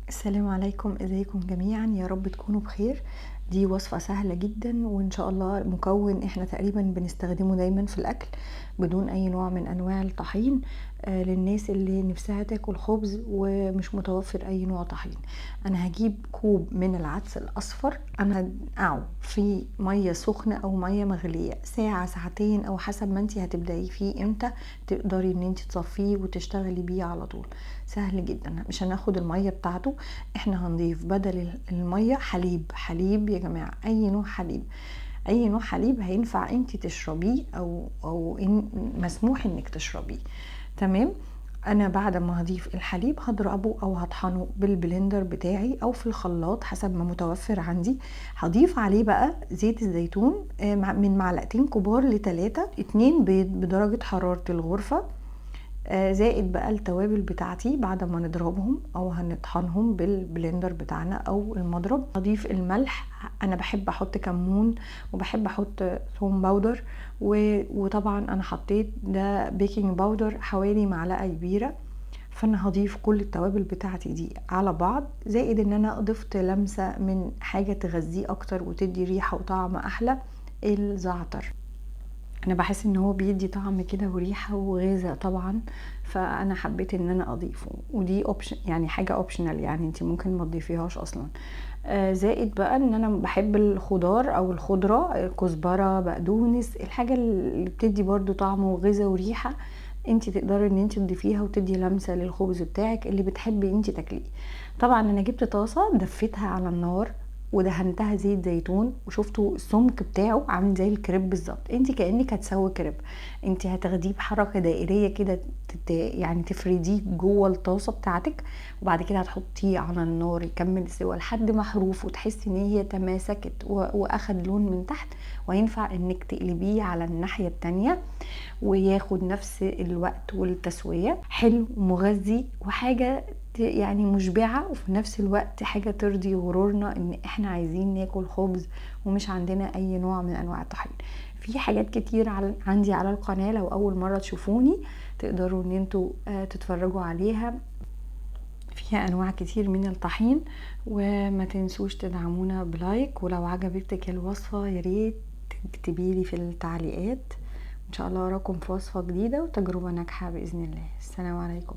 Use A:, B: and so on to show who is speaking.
A: السلام عليكم، ازيكم جميعا؟ يا رب تكونوا بخير. دي وصفة سهلة جدا وان شاء الله مكون احنا تقريبا بنستخدمه دايما في الاكل بدون اي نوع من انواع الطحين. للناس اللي نفسها تاكل خبز ومش متوفر اي نوع طحين. انا هجيب كوب من العدس الاصفر، انا هنقعه في مية سخنة او مية مغلية ساعة ساعتين او حسب ما انتي هتبدأي فيه امتى تقدري ان انتي تصفيه وتشتغلي بيه على طول. سهل جدا، مش هناخد المية بتاعته، احنا هنضيف بدل المية حليب يا جماعة، اي نوع حليب، اي نوع حليب هينفع انت تشربيه او إن مسموح انك تشربيه. تمام. انا بعد ما هضيف الحليب هضربه او هطحنه بالبلندر بتاعي او في الخلاط حسب ما متوفر عندي. هضيف عليه بقى زيت الزيتون من معلقتين كبار لتلاتة، 2 بيض بدرجة حرارة الغرفة، زائد بقى التوابل بتاعتي بعد ما نضربهم او هنطحنهم بالبلندر بتاعنا او المضرب. اضيف الملح، انا بحب احط كمون وبحب احط ثوم باودر وطبعا انا حطيت ده بيكنج باودر حوالي معلقة كبيرة. فانا هضيف كل التوابل بتاعتي دي على بعض، زائد ان انا ضفت لمسة من حاجة تغذيه اكتر وتدي ريحة وطعم احلى، الزعتر. انا بحس ان هو بيدي طعم كده وريحه وغذاء طبعا، فانا حبيت ان انا اضيفه، ودي اوبشن يعني حاجه اوبشنال، يعني انت ممكن ما تضيفيهاش اصلا. زائد بقى ان انا بحب الخضار او الخضره، كزبره، بقدونس، الحاجه اللي بتدي برضو طعم وغذاء وريحه، انت تقدري ان انت تضيفيها وتدي لمسه للخبز بتاعك اللي بتحبي انت تاكليه. طبعا انا جبت طاسه دفيتها على النار ودهنتها زيت زيتون، وشفتوا السمك بتاعه عامل زي الكريب بالظبط، انت كانك هتسوي كريب. انت هتاخديه بحركه دائريه كده، يعني تفرديه جوه الطاسه بتاعتك، وبعد كده هتحطيه على النار يكمل سوا لحد ما حروف وتحسي ان هي تماسكت واخد لون من تحت، وينفع انك تقلبيه على الناحيه التانية وياخد نفس الوقت والتسوية. حلو ومغذي وحاجة يعني مشبعة، وفي نفس الوقت حاجة ترضي غرورنا ان احنا عايزين ناكل خبز ومش عندنا اي نوع من انواع الطحين. في حاجات كتير عندي على القناة، لو اول مرة تشوفوني تقدروا ان انتوا تتفرجوا عليها، فيها انواع كتير من الطحين. وما تنسوش تدعمونا بلايك، ولو عجبتك الوصفة ياريت تكتبيلي في التعليقات. ان شاء الله اراكم في وصفة جديدة وتجربة ناجحة باذن الله. السلام عليكم.